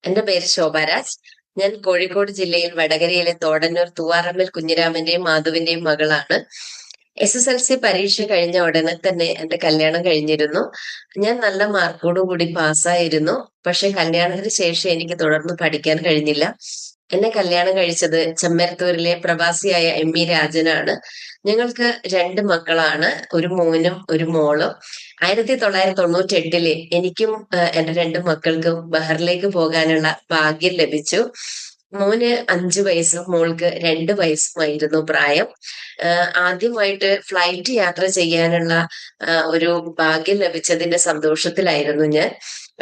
എന്റെ പേര് ശോഭാരാജ്. ഞാൻ കോഴിക്കോട് ജില്ലയിൽ വടകരയിലെ തോടന്നൂർ തൂവാറമ്മൽ കുഞ്ഞിരാമന്റെയും മാധുവിന്റെയും മകളാണ്. SSLC പരീക്ഷ കഴിഞ്ഞ ഉടനെ തന്നെ എന്റെ കല്യാണം കഴിഞ്ഞിരുന്നു. ഞാൻ നല്ല മാർക്കോടു കൂടി പാസ്സായിരുന്നു. പക്ഷെ കല്യാണത്തിന് ശേഷം എനിക്ക് തുടർന്ന് പഠിക്കാൻ കഴിഞ്ഞില്ല. എന്നെ കല്യാണം കഴിച്ചത് ചെമ്മരത്തൂരിലെ പ്രവാസിയായ ME രാജനാണ്. ഞങ്ങൾക്ക് രണ്ട് മക്കളാണ്, ഒരു മോനും ഒരു മോളും. 1998 എനിക്കും എന്റെ രണ്ട് മക്കൾക്കും ബഹറിലേക്ക് പോകാനുള്ള ഭാഗ്യം ലഭിച്ചു. മോന് 5 വയസ്സും മോൾക്ക് 2 വയസ്സുമായിരുന്നു പ്രായം. ആദ്യമായിട്ട് ഫ്ലൈറ്റ് യാത്ര ചെയ്യാനുള്ള ഒരു ഭാഗ്യം ലഭിച്ചതിന്റെ സന്തോഷത്തിലായിരുന്നു ഞാൻ.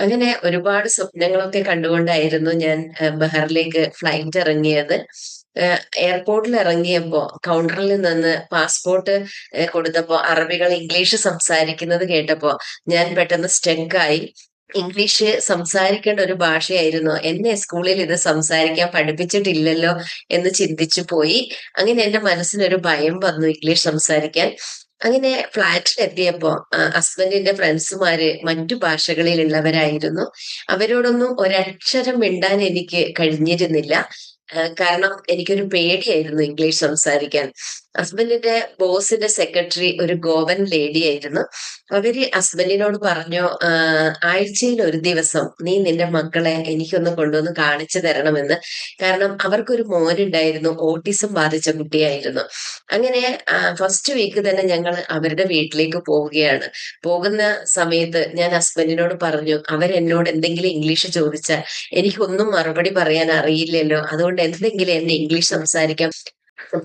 അങ്ങനെ ഒരുപാട് സ്വപ്നങ്ങളൊക്കെ കണ്ടുകൊണ്ടായിരുന്നു ഞാൻ ബഹറിലേക്ക് ഫ്ലൈറ്റ് ഇറങ്ങിയത്. എയർപോർട്ടിൽ ഇറങ്ങിയപ്പോ കൗണ്ടറിൽ നിന്ന് പാസ്പോർട്ട് കൊടുത്തപ്പോ അറബികൾ ഇംഗ്ലീഷ് സംസാരിക്കുന്നത് കേട്ടപ്പോ ഞാൻ പെട്ടെന്ന് സ്റ്റക്കായി. ഇംഗ്ലീഷ് സംസാരിക്കേണ്ട ഒരു ഭാഷയായിരുന്നു, എന്നെ സ്കൂളിൽ ഇത് സംസാരിക്കാൻ പഠിപ്പിച്ചിട്ടില്ലല്ലോ എന്ന് ചിന്തിച്ചു പോയി. അങ്ങനെ എന്റെ മനസ്സിനൊരു ഭയം വന്നു ഇംഗ്ലീഷ് സംസാരിക്കാൻ. അങ്ങനെ ഫ്ലാറ്റിൽ എത്തിയപ്പോ ഹസ്ബൻഡിന്റെ ഫ്രണ്ട്സുമാര് മറ്റു ഭാഷകളിലുള്ളവരായിരുന്നു. അവരോടൊന്നും ഒരക്ഷരം മിണ്ടാൻ എനിക്ക് കഴിഞ്ഞിരുന്നില്ല. കാരണം എനിക്കൊരു പേടിയായിരുന്നു ഇംഗ്ലീഷ് സംസാരിക്കാൻ. ഹസ്ബൻഡിന്റെ ബോസിന്റെ സെക്രട്ടറി ഒരു ഗോവൻ ലേഡി ആയിരുന്നു. അവര് ഹസ്ബൻഡിനോട് പറഞ്ഞു, ആഴ്ചയിൽ ഒരു ദിവസം നീ നിന്റെ മക്കളെ എനിക്കൊന്ന് കൊണ്ടുവന്ന് കാണിച്ചു തരണമെന്ന്. കാരണം അവർക്കൊരു മോനുണ്ടായിരുന്നു, ഓട്ടിസം ബാധിച്ച കുട്ടിയായിരുന്നു. അങ്ങനെ ഫസ്റ്റ് വീക്ക് തന്നെ ഞങ്ങൾ അവരുടെ വീട്ടിലേക്ക് പോവുകയാണ്. പോകുന്ന സമയത്ത് ഞാൻ ഹസ്ബൻഡിനോട് പറഞ്ഞു, അവരെന്നോട് എന്തെങ്കിലും ഇംഗ്ലീഷ് ചോദിച്ചാൽ എനിക്കൊന്നും മറുപടി പറയാൻ അറിയില്ലല്ലോ, അതുകൊണ്ട് എന്തെങ്കിലും എന്നെ ഇംഗ്ലീഷ് സംസാരിക്കാൻ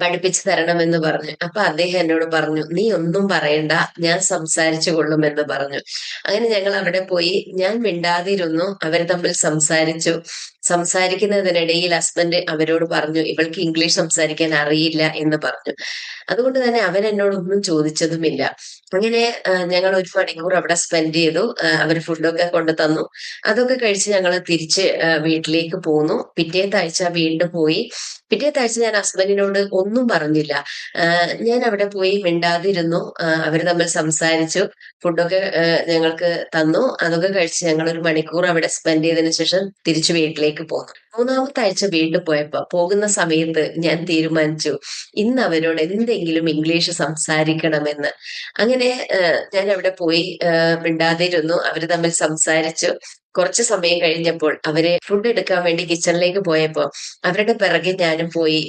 പഠിപ്പിച്ചു തരണമെന്ന് പറഞ്ഞു. അപ്പൊ അദ്ദേഹം എന്നോട് പറഞ്ഞു, നീ ഒന്നും പറയണ്ട, ഞാൻ സംസാരിച്ചു കൊള്ളുമെന്ന് പറഞ്ഞു. അങ്ങനെ ഞങ്ങൾ അവിടെ പോയി. ഞാൻ മിണ്ടാതിരുന്നു, അവർ തമ്മിൽ സംസാരിച്ചു. സംസാരിക്കുന്നതിനിടയിൽ ഹസ്ബൻഡ് അവരോട് പറഞ്ഞു, ഇവൾക്ക് ഇംഗ്ലീഷ് സംസാരിക്കാൻ അറിയില്ല എന്ന് പറഞ്ഞു. അതുകൊണ്ട് തന്നെ അവരെന്നോടൊന്നും ചോദിച്ചതുമില്ല. അങ്ങനെ ഞങ്ങൾ 1 മണിക്കൂർ അവിടെ സ്പെൻഡ് ചെയ്തു. അവർ ഫുഡൊക്കെ കൊണ്ടു തന്നു. അതൊക്കെ കഴിച്ച് ഞങ്ങൾ തിരിച്ച് വീട്ടിലേക്ക് പോന്നു. പിറ്റേത്തെ ആഴ്ച വീണ്ടും പോയി. പിറ്റേത്തെ ആഴ്ച ഞാൻ ഹസ്ബൻഡിനോട് ഒന്നും പറഞ്ഞില്ല. ഞാൻ അവിടെ പോയി മിണ്ടാതിരുന്നു. അവർ തമ്മിൽ സംസാരിച്ചു. ഫുഡൊക്കെ ഞങ്ങൾക്ക് തന്നു. അതൊക്കെ കഴിച്ച് ഞങ്ങൾ 1 മണിക്കൂർ അവിടെ സ്പെൻഡ് ചെയ്തതിനു ശേഷം തിരിച്ചു വീട്ടിലേക്ക് പോന്നു. മൂന്നാമത്തെ ആഴ്ച വീണ്ടും പോയപ്പോ പോകുന്ന സമയത്ത് ഞാൻ തീരുമാനിച്ചു, ഇന്ന് അവരോട് എന്തെങ്കിലും ഇംഗ്ലീഷ് സംസാരിക്കണമെന്ന്. അങ്ങനെ ഞാൻ അവിടെ പോയി മിണ്ടാതിരുന്നു. അവര് തമ്മിൽ സംസാരിച്ചു. കുറച്ച് സമയം കഴിഞ്ഞപ്പോൾ അവര് ഫുഡ് എടുക്കാൻ വേണ്ടി കിച്ചണിലേക്ക് പോയപ്പോ അവരുടെ പിറകെ ഞാനും പോയി.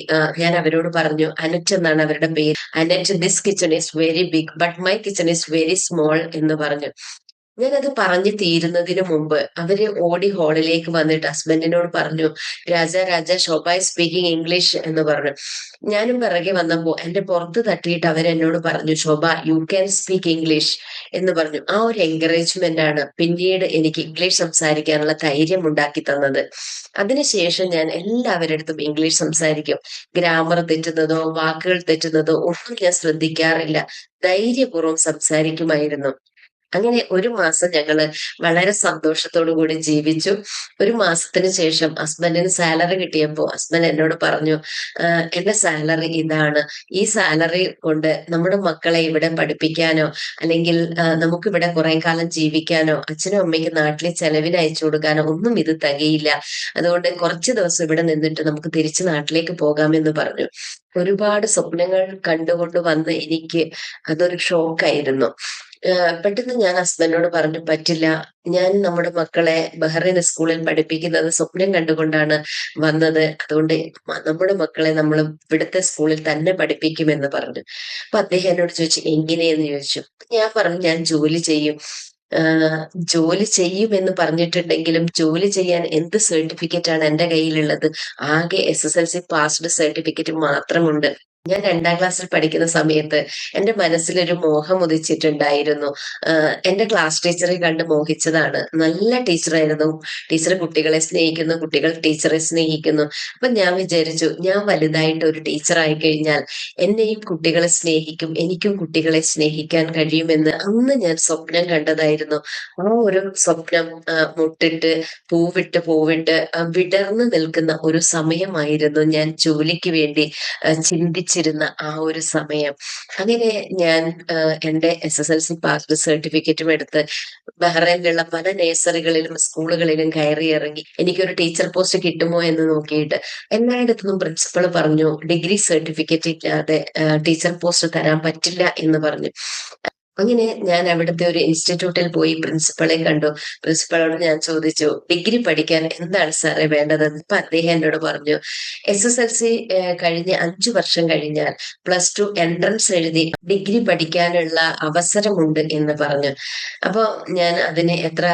ഞാൻ അവരോട് പറഞ്ഞു, അനറ്റ് എന്നാണ് അവരുടെ പേര്. Annette, this kitchen is very big but my kitchen is very small എന്ന് പറഞ്ഞു. ഞാനത് പറഞ്ഞു തീരുന്നതിന് മുമ്പ് അവര് ഓടി ഹാളിലേക്ക് വന്നിട്ട് ഹസ്ബൻഡിനോട് പറഞ്ഞു, രാജ ശോഭ ഈസ് സ്പീക്കിംഗ് ഇംഗ്ലീഷ് എന്ന് പറഞ്ഞു. ഞാനും പിറകെ വന്നപ്പോ എന്റെ പുറത്ത് തട്ടിയിട്ട് അവരെന്നോട് പറഞ്ഞു, ശോഭ യു ക്യാൻ സ്പീക്ക് ഇംഗ്ലീഷ് എന്ന് പറഞ്ഞു. ആ ഒരു എൻകറേജ്മെന്റ് ആണ് പിന്നീട് എനിക്ക് ഇംഗ്ലീഷ് സംസാരിക്കാനുള്ള ധൈര്യം ഉണ്ടാക്കി തന്നത്. അതിനുശേഷം ഞാൻ എല്ലാവരുടെ അടുത്തും ഇംഗ്ലീഷ് സംസാരിക്കും. ഗ്രാമർ തെറ്റുന്നതോ വാക്കുകൾ തെറ്റുന്നതോ ഒന്നും ഞാൻ ശ്രദ്ധിക്കാറില്ല. ധൈര്യപൂർവ്വം സംസാരിക്കുമായിരുന്നു. അങ്ങനെ 1 മാസം ഞങ്ങള് വളരെ സന്തോഷത്തോടു കൂടി ജീവിച്ചു. 1 മാസത്തിന് ശേഷം ഹസ്ബൻഡിന് സാലറി കിട്ടിയപ്പോ ഹസ്ബൻഡ് എന്നോട് പറഞ്ഞു, എന്റെ സാലറി ഇതാണ്. ഈ സാലറി കൊണ്ട് നമ്മുടെ മക്കളെ ഇവിടെ പഠിപ്പിക്കാനോ അല്ലെങ്കിൽ നമുക്കിവിടെ കുറെ കാലം ജീവിക്കാനോ അച്ഛനും അമ്മയ്ക്കും നാട്ടിലെ ചെലവിന് അയച്ചു കൊടുക്കാനോ ഒന്നും ഇത് തികയില്ല. അതുകൊണ്ട് കുറച്ച് ദിവസം ഇവിടെ നിന്നിട്ട് നമുക്ക് തിരിച്ച് നാട്ടിലേക്ക് പോകാമെന്ന് പറഞ്ഞു. ഒരുപാട് സ്വപ്നങ്ങൾ കണ്ടുകൊണ്ട് വന്ന എനിക്ക് അതൊരു ഷോക്കായിരുന്നു. പെട്ടെന്ന് ഞാൻ ഹസ്ബൻഡിനോട് പറഞ്ഞു, പറ്റില്ല, ഞാൻ നമ്മുടെ മക്കളെ ബഹ്റൈൻ സ്കൂളിൽ പഠിപ്പിക്കുന്നത് സ്വപ്നം കണ്ടുകൊണ്ടാണ് വന്നത്. അതുകൊണ്ട് നമ്മുടെ മക്കളെ നമ്മൾ ഇവിടുത്തെ സ്കൂളിൽ തന്നെ പഠിപ്പിക്കുമെന്ന് പറഞ്ഞു. അപ്പൊ അദ്ദേഹം എന്നോട് ചോദിച്ചു, എങ്ങനെയെന്ന് ചോദിച്ചു. ഞാൻ പറഞ്ഞു, ഞാൻ ജോലി ചെയ്യും. ആഹ് ജോലി ചെയ്യുമെന്ന് പറഞ്ഞിട്ടുണ്ടെങ്കിലും ജോലി ചെയ്യാൻ എന്ത് സർട്ടിഫിക്കറ്റ് ആണ് എന്റെ കയ്യിലുള്ളത്? ആകെ SSLC പാസ്ഡ് സർട്ടിഫിക്കറ്റ് മാത്രമുണ്ട്. ഞാൻ 2ാം ക്ലാസ്സിൽ പഠിക്കുന്ന സമയത്ത് എന്റെ മനസ്സിലൊരു മോഹം ഉദിച്ചിട്ടുണ്ടായിരുന്നു. എന്റെ ക്ലാസ് ടീച്ചറെ കണ്ട് മോഹിച്ചതാണ്. നല്ല ടീച്ചറായിരുന്നു. ടീച്ചർ കുട്ടികളെ സ്നേഹിക്കുന്നു, കുട്ടികൾ ടീച്ചറെ സ്നേഹിക്കുന്നു. അപ്പൊ ഞാൻ വിചാരിച്ചു, ഞാൻ വലുതായിട്ട് ഒരു ടീച്ചറായി കഴിഞ്ഞാൽ എന്നെയും കുട്ടികളെ സ്നേഹിക്കും, എനിക്കും കുട്ടികളെ സ്നേഹിക്കാൻ കഴിയുമെന്ന് അന്ന് ഞാൻ സ്വപ്നം കണ്ടതായിരുന്നു. ആ ഒരു സ്വപ്നം മുട്ടിട്ട് പൂവിട്ട് വിടർന്നു നിൽക്കുന്ന ഒരു സമയമായിരുന്നു ഞാൻ ജോലിക്ക് വേണ്ടി ചിന്തിച്ച് പഠിച്ചിരുന്ന ആ ഒരു സമയം. അങ്ങനെ ഞാൻ എൻ്റെ SSLC പാസ്ഡ് സർട്ടിഫിക്കറ്റും എടുത്ത് ബഹ്റൈനിലുള്ള പല നേഴ്സറികളിലും സ്കൂളുകളിലും കയറി ഇറങ്ങി. എനിക്കൊരു ടീച്ചർ പോസ്റ്റ് കിട്ടുമോ എന്ന് നോക്കിയിട്ട് എല്ലായിടത്തും പ്രിൻസിപ്പൾ പറഞ്ഞു, ഡിഗ്രി സർട്ടിഫിക്കറ്റ് ഇല്ലാതെ ടീച്ചർ പോസ്റ്റ് തരാൻ പറ്റില്ല എന്ന് പറഞ്ഞു. അങ്ങനെ ഞാൻ അവിടുത്തെ ഒരു ഇൻസ്റ്റിറ്റ്യൂട്ടിൽ പോയി പ്രിൻസിപ്പളെ കണ്ടു. പ്രിൻസിപ്പളോട് ഞാൻ ചോദിച്ചു, ഡിഗ്രി പഠിക്കാൻ എന്താണ് സാറേ വേണ്ടതെന്ന്. അപ്പൊ അദ്ദേഹം എന്നോട് പറഞ്ഞു, SSLC കഴിഞ്ഞ് 5 വർഷം കഴിഞ്ഞാൽ +2 എൻട്രൻസ് എഴുതി ഡിഗ്രി പഠിക്കാനുള്ള അവസരമുണ്ട് എന്ന് പറഞ്ഞു. അപ്പൊ ഞാൻ അതിന് എത്ര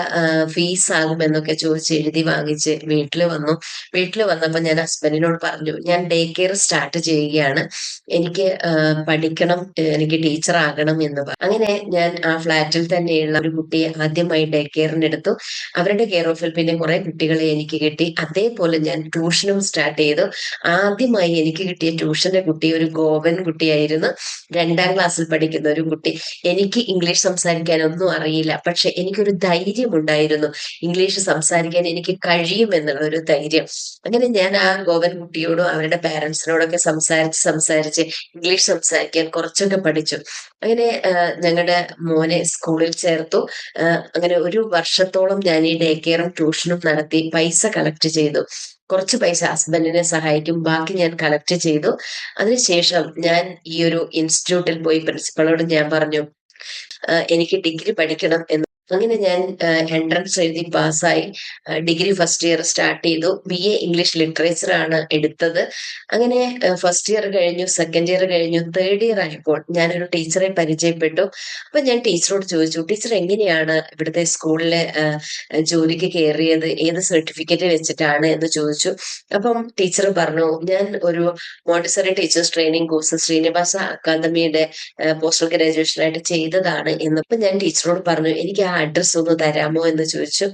ഫീസ് ആകുമെന്നൊക്കെ ചോദിച്ച് എഴുതി വാങ്ങിച്ച് വീട്ടിൽ വന്നു. വീട്ടിൽ വന്നപ്പോൾ ഞാൻ ഹസ്ബൻഡിനോട് പറഞ്ഞു, ഞാൻ ഡേ കെയർ സ്റ്റാർട്ട് ചെയ്യുകയാണ്, എനിക്ക് പഠിക്കണം, എനിക്ക് ടീച്ചർ ആകണം എന്ന് പറഞ്ഞു. അങ്ങനെ ഞാൻ ആ ഫ്ലാറ്റിൽ തന്നെയുള്ള ഒരു കുട്ടിയെ ആദ്യമായി ഡേ കെയറിന് എടുത്തു. അവരുടെ കെയർ ഓഫിൽ പിന്നെ കുറെ കുട്ടികളെ എനിക്ക് കിട്ടി. അതേപോലെ ഞാൻ ട്യൂഷനും സ്റ്റാർട്ട് ചെയ്തു. ആദ്യമായി എനിക്ക് കിട്ടിയ ട്യൂഷന്റെ കുട്ടി ഒരു ഗോവൻ കുട്ടിയായിരുന്നു. 2ാം ക്ലാസ്സിൽ പഠിക്കുന്ന ഒരു കുട്ടി. എനിക്ക് ഇംഗ്ലീഷ് സംസാരിക്കാൻ ഒന്നും അറിയില്ല, പക്ഷെ എനിക്കൊരു ധൈര്യം ഉണ്ടായിരുന്നു, ഇംഗ്ലീഷ് സംസാരിക്കാൻ എനിക്ക് കഴിയുമെന്നുള്ള ഒരു ധൈര്യം. അങ്ങനെ ഞാൻ ആ ഗോവൻ കുട്ടിയോടും അവരുടെ പാരന്റ്സിനോടൊക്കെ സംസാരിച്ച് ഇംഗ്ലീഷ് സംസാരിക്കാൻ കുറച്ചൊക്കെ പഠിച്ചു. അങ്ങനെ ഞങ്ങളുടെ മോനെ സ്കൂളിൽ ചേർത്തു. അങ്ങനെ 1 വർഷത്തോളം ഞാൻ ഈ ഡേ കെയറും ട്യൂഷനും നടത്തി പൈസ കളക്ട് ചെയ്തു. കുറച്ച് പൈസ ഹസ്ബൻഡിനെ സഹായിക്കും, ബാക്കി ഞാൻ കളക്ട് ചെയ്തു. അതിനുശേഷം ഞാൻ ഈ ഒരു ഇൻസ്റ്റിറ്റ്യൂട്ടിൽ പോയി പ്രിൻസിപ്പളോട് ഞാൻ പറഞ്ഞു, എനിക്ക് ഡിഗ്രി പഠിക്കണം എന്ന്. അങ്ങനെ ഞാൻ എൻട്രൻസ് എഴുതി പാസ്സായി. ഡിഗ്രി ഫസ്റ്റ് ഇയർ സ്റ്റാർട്ട് ചെയ്തു. BA ഇംഗ്ലീഷ് ലിറ്ററേച്ചർ ആണ് എടുത്തത്. അങ്ങനെ ഫസ്റ്റ് ഇയർ കഴിഞ്ഞു, സെക്കൻഡ് ഇയർ കഴിഞ്ഞു, തേർഡ് ഇയർ ആയപ്പോൾ ഞാനൊരു ടീച്ചറെ പരിചയപ്പെട്ടു. അപ്പൊ ഞാൻ ടീച്ചറോട് ചോദിച്ചു, ടീച്ചർ എങ്ങനെയാണ് ഇവിടുത്തെ സ്കൂളിലെ ജോലിക്ക് കയറിയത്, ഏത് സർട്ടിഫിക്കറ്റ് വെച്ചിട്ടാണ് എന്ന് ചോദിച്ചു. അപ്പം ടീച്ചർ പറഞ്ഞു, ഞാൻ ഒരു Montessori teachers training course Srinivasa അക്കാദമിയുടെ പോസ്റ്റൽ ഗ്രാജുവേഷൻ ആയിട്ട് ചെയ്തതാണ് എന്ന്. അപ്പൊ ഞാൻ ടീച്ചറോട് പറഞ്ഞു, എനിക്ക് ആ അഡ്രസ്സ് ഒന്ന് തരാമോ എന്ന് ചോദിച്ചു.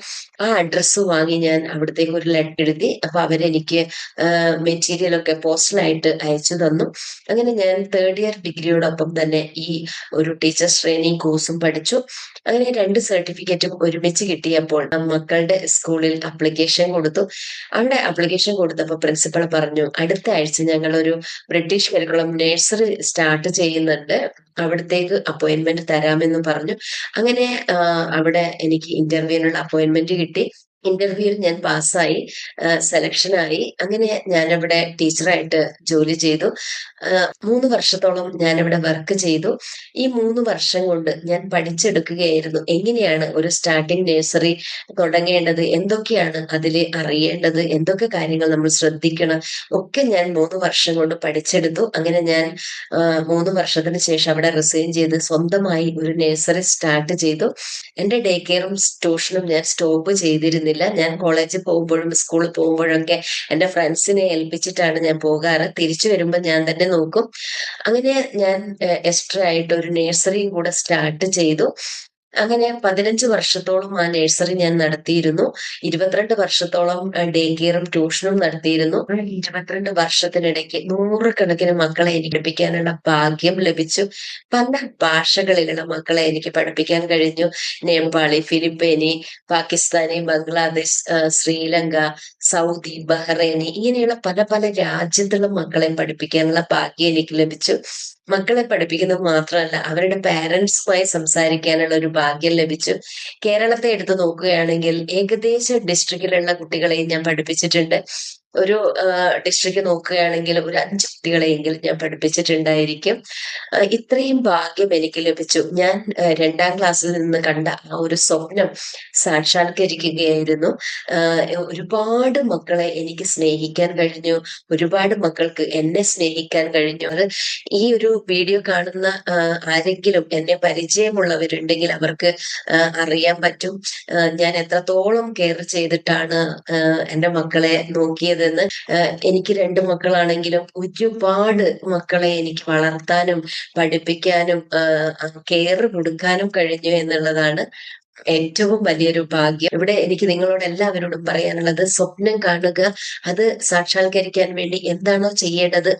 ആ അഡ്രസ്സ് വാങ്ങി ഞാൻ അവിടത്തേക്ക് ഒരു ലെറ്റർ എഴുതി. അപ്പൊ അവരെനിക്ക് മെറ്റീരിയൽ ഒക്കെ പോസ്റ്റലായിട്ട് അയച്ചു തന്നു. അങ്ങനെ ഞാൻ തേർഡ് ഇയർ ഡിഗ്രിയോടൊപ്പം തന്നെ ഈ ഒരു ടീച്ചേഴ്സ് ട്രെയിനിങ് കോഴ്സും പഠിച്ചു. അങ്ങനെ 2 സർട്ടിഫിക്കറ്റും ഒരുമിച്ച് കിട്ടിയപ്പോൾ മക്കളുടെ സ്കൂളിൽ അപ്ലിക്കേഷൻ കൊടുത്തു. അവിടെ അപ്ലിക്കേഷൻ കൊടുത്തപ്പോൾ പ്രിൻസിപ്പൾ പറഞ്ഞു, അടുത്ത ആഴ്ച ഞങ്ങൾ ഒരു ബ്രിട്ടീഷ് കരിക്കുളം നഴ്സറി സ്റ്റാർട്ട് ചെയ്യുന്നുണ്ട്, അവിടത്തേക്ക് അപ്പോയിന്റ്മെന്റ് തരാമെന്ന് പറഞ്ഞു. അങ്ങനെ അവിടെ എനിക്ക് ഇന്റർവ്യൂവിനുള്ള അപ്പോയിന്റ്മെന്റ് കിട്ടി. ഇന്റർവ്യൂവിൽ ഞാൻ പാസ്സായി, സെലക്ഷനായി. അങ്ങനെ ഞാനവിടെ ടീച്ചറായിട്ട് ജോലി ചെയ്തു. 3 വർഷത്തോളം ഞാനവിടെ വർക്ക് ചെയ്തു. ഈ 3 വർഷം കൊണ്ട് ഞാൻ പഠിച്ചെടുക്കുകയായിരുന്നു എങ്ങനെയാണ് ഒരു സ്റ്റാർട്ടിംഗ് നഴ്സറി തുടങ്ങേണ്ടത്, എന്തൊക്കെയാണ് അതിൽ അറിയേണ്ടത്, എന്തൊക്കെ കാര്യങ്ങൾ നമ്മൾ ശ്രദ്ധിക്കണം, ഒക്കെ ഞാൻ 3 വർഷം കൊണ്ട് പഠിച്ചെടുത്തു. അങ്ങനെ ഞാൻ 3 വർഷത്തിന് ശേഷം അവിടെ റിസൈൻ ചെയ്ത് സ്വന്തമായി ഒരു നഴ്സറി സ്റ്റാർട്ട് ചെയ്തു. എൻ്റെ ഡേ കെയറും ട്യൂഷനും ഞാൻ സ്റ്റോപ്പ് ചെയ്തിരുന്നില്ല. ഞാൻ കോളേജിൽ പോകുമ്പോഴും സ്കൂളിൽ പോകുമ്പോഴൊക്കെ എൻ്റെ ഫ്രണ്ട്സിനെ ഏൽപ്പിച്ചിട്ടാണ് ഞാൻ പോകാറ്. തിരിച്ചു വരുമ്പോൾ ഞാൻ തന്നെ നോക്കും. അങ്ങനെ ഞാൻ എക്സ്ട്രാ ആയിട്ട് ഒരു നഴ്സറിയും കൂടെ സ്റ്റാർട്ട് ചെയ്തു. അങ്ങനെ 15 വർഷത്തോളം ആ നഴ്സറി ഞാൻ നടത്തിയിരുന്നു. 22 വർഷത്തോളം ഡേ കെയറും ട്യൂഷനും നടത്തിയിരുന്നു. 22 വർഷത്തിനിടയ്ക്ക് 100 കണക്കിന് മക്കളെ എനിക്ക് പഠിപ്പിക്കാനുള്ള ഭാഗ്യം ലഭിച്ചു. പല ഭാഷകളിലുള്ള മക്കളെ എനിക്ക് പഠിപ്പിക്കാൻ കഴിഞ്ഞു. നേപ്പാളി, ഫിലിപ്പീനി, പാകിസ്ഥാനി, ബംഗ്ലാദേശ്, ശ്രീലങ്ക, സൗദി, ബഹ്റൈനി, ഇങ്ങനെയുള്ള പല പല രാജ്യത്തുള്ള മക്കളെ പഠിപ്പിക്കാനുള്ള ഭാഗ്യം എനിക്ക് ലഭിച്ചു. മക്കളെ പഠിപ്പിക്കുന്നത് മാത്രമല്ല, അവരുടെ പാരന്റ്സുമായി സംസാരിക്കാനുള്ള ഒരു ഭാഗ്യം ലഭിച്ചു. കേരളത്തെ എടുത്തു നോക്കുകയാണെങ്കിൽ ഏകദേശം ഡിസ്ട്രിക്റ്റിലുള്ള കുട്ടികളെയും ഞാൻ പഠിപ്പിച്ചിട്ടുണ്ട്. ഒരു ഡിസ്ട്രിക്റ്റ് നോക്കുകയാണെങ്കിൽ ഒരു 5 കുട്ടികളെയെങ്കിലും ഞാൻ പഠിപ്പിച്ചിട്ടുണ്ടായിരിക്കും. ഇത്രയും ഭാഗ്യം എനിക്ക് ലഭിച്ചു. ഞാൻ 2ാം ക്ലാസ്സിൽ നിന്ന് കണ്ട ആ ഒരു സ്വപ്നം സാക്ഷാത്കരിക്കുകയായിരുന്നു. ഒരുപാട് മക്കളെ എനിക്ക് സ്നേഹിക്കാൻ കഴിഞ്ഞു. ഒരുപാട് മക്കൾക്ക് എന്നെ സ്നേഹിക്കാൻ കഴിഞ്ഞു. അത് ഈ ഒരു വീഡിയോ കാണുന്ന ആരെങ്കിലും എന്നെ പരിചയമുള്ളവരുണ്ടെങ്കിൽ അവർക്ക് അറിയാൻ പറ്റും ഞാൻ എത്രത്തോളം കെയർ ചെയ്തിട്ടാണ് എൻ്റെ മക്കളെ നോക്കിയതെന്ന്. എനിക്ക് 2 മക്കളാണെങ്കിലും ഒരുപാട് മക്കളെ എനിക്ക് വളർത്താനും പഠിപ്പിക്കാനും കെയർ കൊടുക്കാനും കഴിഞ്ഞു എന്നുള്ളതാണ് ഏറ്റവും വലിയൊരു ഭാഗ്യം. ഇവിടെ എനിക്ക് നിങ്ങളോട് എല്ലാവരോടും പറയാനുള്ളത്, സ്വപ്നം കാണുക, അത് സാക്ഷാത്കരിക്കാൻ വേണ്ടി എന്താണോ ചെയ്യേണ്ടത്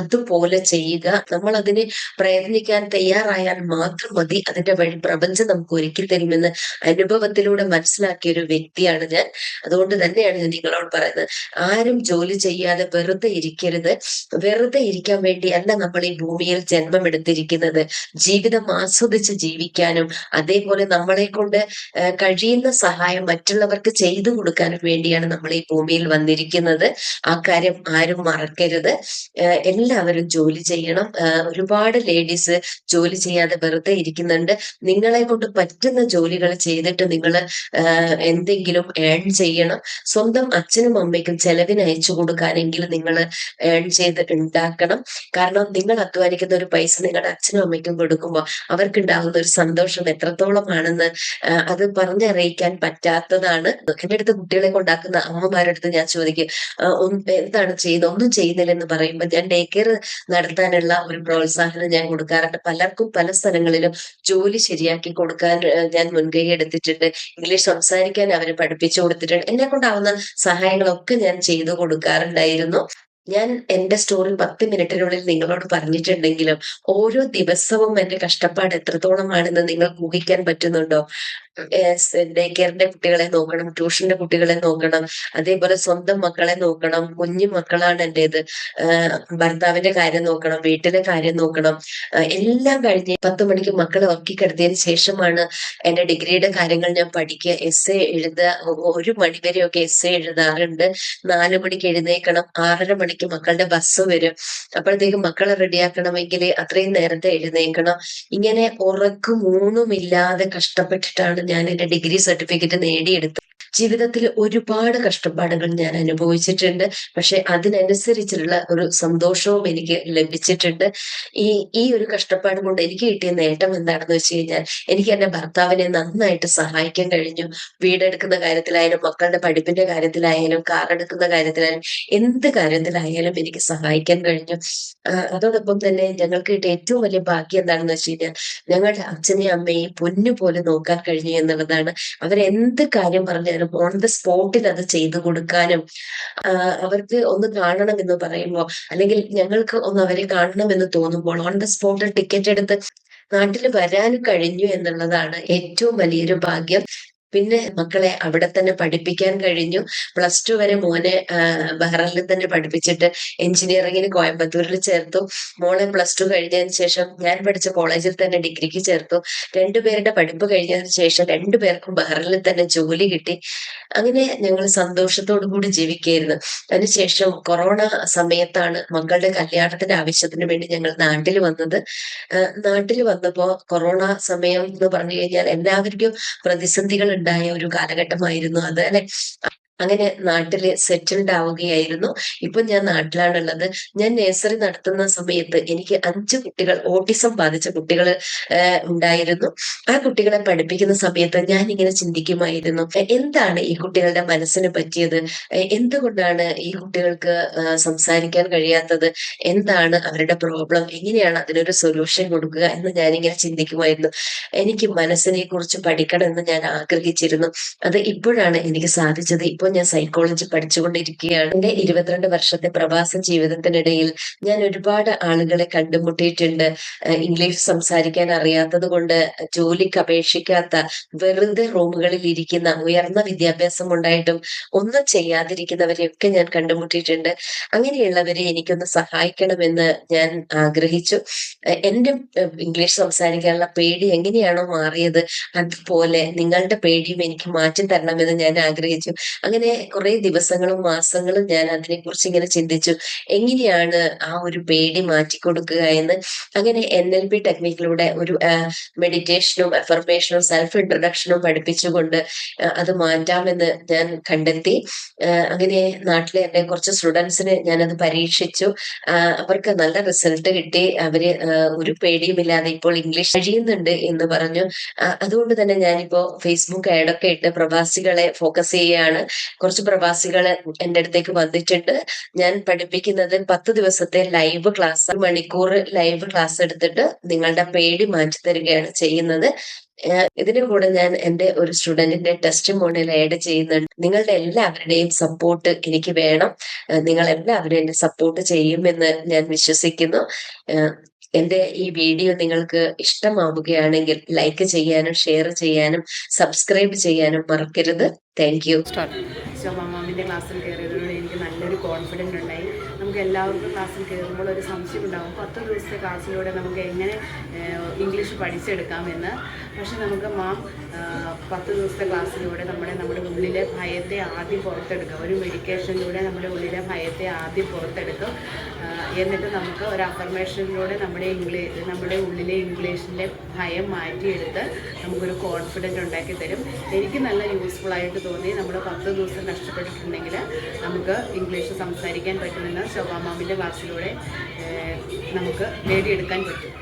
അതുപോലെ ചെയ്യുക. നമ്മൾ അതിന് പ്രയത്നിക്കാൻ തയ്യാറായാൽ മാത്രം മതി, അതിന്റെ വഴി പ്രപഞ്ചം നമുക്ക് ഒരുക്കി തരുമെന്ന് അനുഭവത്തിലൂടെ മനസ്സിലാക്കിയ ഒരു വ്യക്തിയാണ് ഞാൻ. അതുകൊണ്ട് തന്നെയാണ് ഞാൻ നിങ്ങളോട് പറയുന്നത്, ആരും ജോലി ചെയ്യാതെ വെറുതെ ഇരിക്കരുത്. വെറുതെ ഇരിക്കാൻ വേണ്ടിയല്ല നമ്മൾ ഈ ഭൂമിയിൽ ജന്മമെടുത്തിരിക്കുന്നത്. ജീവിതം ആസ്വദിച്ച് ജീവിക്കാനും അതേപോലെ നമ്മളെ കൊണ്ട് കഴിയുന്ന സഹായം മറ്റുള്ളവർക്ക് ചെയ്തു കൊടുക്കാനും വേണ്ടിയാണ് നമ്മൾ ഈ ഭൂമിയിൽ വന്നിരിക്കുന്നത്. ആ കാര്യം ആരും മറക്കരുത്. എല്ലാവരും ജോലി ചെയ്യണം. ഒരുപാട് ലേഡീസ് ജോലി ചെയ്യാതെ വെറുതെ ഇരിക്കുന്നുണ്ട്. നിങ്ങളെ കൊണ്ട് പറ്റുന്ന ജോലികൾ ചെയ്തിട്ട് നിങ്ങൾ എന്തെങ്കിലും ഏൺ ചെയ്യണം. സ്വന്തം അച്ഛനും അമ്മയ്ക്കും ചെലവിന് അയച്ചു കൊടുക്കാനെങ്കിലും നിങ്ങൾ ഏൺ ചെയ്ത് ഉണ്ടാക്കണം. കാരണം നിങ്ങൾ അധ്വാനിക്കുന്ന ഒരു പൈസ നിങ്ങളുടെ അച്ഛനും അമ്മയ്ക്കും കൊടുക്കുമ്പോൾ അവർക്കുണ്ടാകുന്ന ഒരു സന്തോഷം എത്രത്തോളമാണെന്ന് അത് പറഞ്ഞറിയിക്കാൻ പറ്റാത്തതാണ്. എന്റെ അടുത്ത് കുട്ടികളെ കൊണ്ടാക്കുന്ന അമ്മമാരുടെ അടുത്ത് ഞാൻ ചോദിക്കും, എന്താണ് ചെയ്യുന്നത്? ഒന്നും ചെയ്യുന്നില്ലെന്ന് പറയുമ്പോൾ ഞാൻ ഡേ കെയർ നടത്താനുള്ള ഒരു പ്രോത്സാഹനം ഞാൻ കൊടുക്കാറുണ്ട്. പലർക്കും പല സ്ഥലങ്ങളിലും ജോലി ശരിയാക്കി കൊടുക്കാൻ ഞാൻ മുൻകൈ എടുത്തിട്ടുണ്ട്. ഇംഗ്ലീഷ് സംസാരിക്കാൻ അവരെ പഠിപ്പിച്ചു കൊടുത്തിട്ടുണ്ട്. എന്നെ കൊണ്ടാവുന്ന സഹായങ്ങളൊക്കെ ഞാൻ ചെയ്തു കൊടുക്കാറുണ്ടായിരുന്നു. ഞാൻ എന്റെ സ്റ്റോറി 10 മിനിറ്റിനുള്ളിൽ നിങ്ങളോട് പറഞ്ഞിട്ടുണ്ടെങ്കിലും ഓരോ ദിവസവും എന്റെ കഷ്ടപ്പാട് എത്രത്തോളമാണെന്ന് നിങ്ങൾക്ക് ഊഹിക്കാൻ പറ്റുന്നുണ്ടോ? ഡേ കെയറിന്റെ കുട്ടികളെ നോക്കണം, ട്യൂഷന്റെ കുട്ടികളെ നോക്കണം, അതേപോലെ സ്വന്തം മക്കളെ നോക്കണം. കുഞ്ഞു മക്കളാണ് എന്റേത്. ഭർത്താവിന്റെ കാര്യം നോക്കണം, വീട്ടിലെ കാര്യം നോക്കണം. എല്ലാം കഴിഞ്ഞ് 10 മണിക്ക് മക്കളെ ഉറക്കി കിടത്തിയതിന് ശേഷമാണ് എന്റെ ഡിഗ്രിയുടെ കാര്യങ്ങൾ ഞാൻ പഠിക്കുക, എസ് എ എഴുതുക. 1 മണി വരെയൊക്കെ എസ് എ എഴുതാറുണ്ട്. 4 മണിക്ക് എഴുന്നേക്കണം. 6:30 മണിക്ക് മക്കളുടെ ബസ് വരും. അപ്പോഴത്തേക്കും മക്കളെ റെഡിയാക്കണമെങ്കിൽ അത്രയും നേരത്തെ എഴുന്നേക്കണം. ഇങ്ങനെ ഉറക്കും ഊണുമില്ലാതെ കഷ്ടപ്പെട്ടിട്ടാണ് ഞാൻ എന്റെ ഡിഗ്രി സർട്ടിഫിക്കറ്റ് നേടിയെടുത്തത്. ജീവിതത്തിൽ ഒരുപാട് കഷ്ടപ്പാടുകൾ ഞാൻ അനുഭവിച്ചിട്ടുണ്ട്. പക്ഷെ അതിനനുസരിച്ചുള്ള ഒരു സന്തോഷവും എനിക്ക് ലഭിച്ചിട്ടുണ്ട്. ഈ ഈ ഒരു കഷ്ടപ്പാട് കൊണ്ട് എനിക്ക് കിട്ടിയ നേട്ടം എന്താണെന്ന് വെച്ച് കഴിഞ്ഞാൽ, എനിക്ക് എന്റെ ഭർത്താവിനെ നന്നായിട്ട് സഹായിക്കാൻ കഴിഞ്ഞു. വീടെടുക്കുന്ന കാര്യത്തിലായാലും, മക്കളുടെ പഠിപ്പിന്റെ കാര്യത്തിലായാലും, കാർ എടുക്കുന്ന കാര്യത്തിലായാലും, എന്ത് കാര്യത്തിലായാലും എനിക്ക് സഹായിക്കാൻ കഴിഞ്ഞു. അതോടൊപ്പം തന്നെ ഞങ്ങൾക്ക് കിട്ടിയ ഏറ്റവും വലിയ ഭാഗ്യം എന്താണെന്ന് വെച്ച് കഴിഞ്ഞാൽ, ഞങ്ങളുടെ അച്ഛനെയും അമ്മയെയും പൊന്നു പോലെ നോക്കാൻ കഴിഞ്ഞു എന്നുള്ളതാണ്. അവരെന്ത് കാര്യം പറഞ്ഞാലും ഓൺ ദ സ്പോട്ടിൽ അത് ചെയ്തു കൊടുക്കാനും, അവർക്ക് ഒന്ന് കാണണം എന്ന് പറയുമ്പോൾ, അല്ലെങ്കിൽ ഞങ്ങൾക്ക് ഒന്ന് അവരെ കാണണമെന്ന് തോന്നുമ്പോൾ ഓൺ ദ സ്പോട്ടിൽ ടിക്കറ്റ് എടുത്ത് നാട്ടിൽ വരാനും കഴിഞ്ഞു എന്നുള്ളതാണ് ഏറ്റവും വലിയൊരു ഭാഗ്യം. പിന്നെ മക്കളെ അവിടെ തന്നെ പഠിപ്പിക്കാൻ കഴിഞ്ഞു. +2 വരെ മോനെ ബഹ്റൈനിൽ തന്നെ പഠിപ്പിച്ചിട്ട് എഞ്ചിനീയറിംഗിന് കോയമ്പത്തൂരിൽ ചേർത്തു. മോളെ +2 കഴിഞ്ഞതിന് ശേഷം ഞാൻ പഠിച്ച കോളേജിൽ തന്നെ ഡിഗ്രിക്ക് ചേർത്തു. രണ്ടുപേരുടെ പഠിപ്പ് കഴിഞ്ഞതിന് ശേഷം രണ്ടുപേർക്കും ബഹ്റൈനിൽ തന്നെ ജോലി കിട്ടി. അങ്ങനെ ഞങ്ങൾ സന്തോഷത്തോടു കൂടി ജീവിക്കുകയായിരുന്നു. അതിനുശേഷം കൊറോണ സമയത്താണ് മക്കളുടെ കല്യാണത്തിന്റെ ആവശ്യത്തിന് വേണ്ടി ഞങ്ങൾ നാട്ടിൽ വന്നത്. നാട്ടിൽ വന്നപ്പോ കൊറോണ സമയം എന്ന് പറഞ്ഞു കഴിഞ്ഞാൽ എല്ലാവർക്കും പ്രതിസന്ധികൾ ഉണ്ടായ ഒരു കാലഘട്ടമായിരുന്നു അത്, അല്ലെ? അങ്ങനെ നാട്ടില് സെറ്റിൽഡ് ആവുകയായിരുന്നു. ഇപ്പൊ ഞാൻ നാട്ടിലാണുള്ളത്. ഞാൻ നഴ്സറി നടത്തുന്ന സമയത്ത് എനിക്ക് 5 കുട്ടികൾ, ഓട്ടിസം ബാധിച്ച കുട്ടികൾ ഉണ്ടായിരുന്നു. ആ കുട്ടികളെ പഠിപ്പിക്കുന്ന സമയത്ത് ഞാൻ ഇങ്ങനെ ചിന്തിക്കുമായിരുന്നു, എന്താണ് ഈ കുട്ടികളുടെ മനസ്സിന് പറ്റിയത്? എന്തുകൊണ്ടാണ് ഈ കുട്ടികൾക്ക് സംസാരിക്കാൻ കഴിയാത്തത്? എന്താണ് അവരുടെ പ്രോബ്ലം? എങ്ങനെയാണ് അതിനൊരു സൊല്യൂഷൻ കൊടുക്കുക എന്ന് ഞാനിങ്ങനെ ചിന്തിക്കുമായിരുന്നു. എനിക്ക് മനസ്സിനെ കുറിച്ച് പഠിക്കണം എന്ന് ഞാൻ ആഗ്രഹിച്ചിരുന്നു. അത് ഇപ്പോഴാണ് എനിക്ക് സാധിച്ചത്. ഇപ്പോൾ ഞാൻ സൈക്കോളജി പഠിച്ചുകൊണ്ടിരിക്കുകയാണ്. എന്റെ 22 വർഷത്തെ പ്രവാസ ജീവിതത്തിനിടയിൽ ഞാൻ ഒരുപാട് ആളുകളെ കണ്ടുമുട്ടിയിട്ടുണ്ട്. ഇംഗ്ലീഷ് സംസാരിക്കാൻ അറിയാത്തത് കൊണ്ട് ജോലിക്ക് അപേക്ഷിക്കാത്ത, വെറുതെ റൂമുകളിൽ ഇരിക്കുന്ന, ഉയർന്ന വിദ്യാഭ്യാസം ഉണ്ടായിട്ടും ഒന്നും ചെയ്യാതിരിക്കുന്നവരെയൊക്കെ ഞാൻ കണ്ടുമുട്ടിയിട്ടുണ്ട്. അങ്ങനെയുള്ളവരെ എനിക്കൊന്ന് സഹായിക്കണമെന്ന് ഞാൻ ആഗ്രഹിച്ചു. എന്റെ ഇംഗ്ലീഷ് സംസാരിക്കാനുള്ള പേടി എങ്ങനെയാണോ മാറിയത്, അതുപോലെ നിങ്ങളുടെ പേടിയും എനിക്ക് മാറ്റി തരണമെന്ന് ഞാൻ ആഗ്രഹിച്ചു. അങ്ങനെ കുറെ ദിവസങ്ങളും മാസങ്ങളും ഞാൻ അതിനെക്കുറിച്ച് ഇങ്ങനെ ചിന്തിച്ചു, എങ്ങനെയാണ് ആ ഒരു പേടി മാറ്റിക്കൊടുക്കുക എന്ന്. അങ്ങനെ NLP ടെക്നിക്കിലൂടെ ഒരു മെഡിറ്റേഷനും അഫർമേഷനും സെൽഫ് ഇൻട്രൊഡക്ഷനും പഠിപ്പിച്ചുകൊണ്ട് അത് മാറ്റാമെന്ന് ഞാൻ കണ്ടെത്തി. അങ്ങനെ നാട്ടിലെ എന്റെ കുറച്ച് സ്റ്റുഡൻസിന് ഞാനത് പരീക്ഷിച്ചു. അവർക്ക് നല്ല റിസൾട്ട് കിട്ടി. അവര് ഒരു പേടിയുമില്ലാതെ ഇപ്പോൾ ഇംഗ്ലീഷ് കഴിയുന്നുണ്ട് എന്ന് പറഞ്ഞു. അതുകൊണ്ട് തന്നെ ഞാനിപ്പോ ഫേസ്ബുക്ക് ആഡൊക്കെ ഇട്ട് പ്രവാസികളെ ഫോക്കസ് ചെയ്യുകയാണ്. കുറച്ച് പ്രവാസികൾ എൻ്റെ അടുത്തേക്ക് വന്നിട്ടുണ്ട്. ഞാൻ പഠിപ്പിക്കുന്നത് 10 ദിവസത്തെ ലൈവ് ക്ലാസ്, 1 മണിക്കൂർ ലൈവ് ക്ലാസ് എടുത്തിട്ട് നിങ്ങളുടെ പേടി മാറ്റി തരികയാണ് ചെയ്യുന്നത്. ഇതിന് കൂടെ ഞാൻ എൻ്റെ ഒരു സ്റ്റുഡന്റിന്റെ ടെസ്റ്റിമോണിയൽ ആഡ് ചെയ്യുന്നുണ്ട്. നിങ്ങളുടെ എല്ലാവരുടെയും സപ്പോർട്ട് എനിക്ക് വേണം. നിങ്ങൾ എല്ലാവരും എന്നെ സപ്പോർട്ട് ചെയ്യുമെന്ന് ഞാൻ വിശ്വസിക്കുന്നു. എൻ്റെ ഈ വീഡിയോ നിങ്ങൾക്ക് ഇഷ്ടമാവുകയാണെങ്കിൽ ലൈക്ക് ചെയ്യാനും ഷെയർ ചെയ്യാനും സബ്സ്ക്രൈബ് ചെയ്യാനും മറക്കരുത്. Thank you. ശോഭ മാമിൻ്റെ ക്ലാസ്സിൽ കയറിയതോടെ എനിക്ക് നല്ലൊരു കോൺഫിഡൻറ്റ് ഉണ്ടായി. നമുക്ക് എല്ലാവർക്കും ക്ലാസ്സിൽ കയറുമ്പോൾ ഒരു സംശയം ഉണ്ടാകും, 10 ദിവസത്തെ ക്ലാസ്സിലൂടെ നമുക്ക് എങ്ങനെ ഇംഗ്ലീഷ് പഠിച്ചെടുക്കാമെന്ന്. പക്ഷെ നമുക്ക് മാം 10 ദിവസത്തെ ക്ലാസ്സിലൂടെ നമ്മുടെ ഉള്ളിലെ ഭയത്തെ ആദ്യം പുറത്തെടുക്കുക. ഒരു മെഡിക്കേഷനിലൂടെ നമ്മുടെ ഉള്ളിലെ ഭയത്തെ ആദ്യം പുറത്തെടുക്കും. എന്നിട്ട് നമുക്ക് ഒരു അഫർമേഷനിലൂടെ നമ്മുടെ ഉള്ളിലെ ഇംഗ്ലീഷിൻ്റെ ഭയം മാറ്റിയെടുത്ത് നമുക്കൊരു കോൺഫിഡൻറ്റ് ഉണ്ടാക്കി തരും. എനിക്ക് നല്ല യൂസ്ഫുള്ളായിട്ട് തോന്നി. നമ്മൾ 10 ദിവസം കഷ്ടപ്പെട്ടിട്ടുണ്ടെങ്കിൽ നമുക്ക് ഇംഗ്ലീഷ് സംസാരിക്കാൻ പറ്റുമെന്ന് ശോഭ മാമിൻ്റെ ക്ലാസ്സിലൂടെ നമുക്ക് നേടിയെടുക്കാൻ പറ്റും.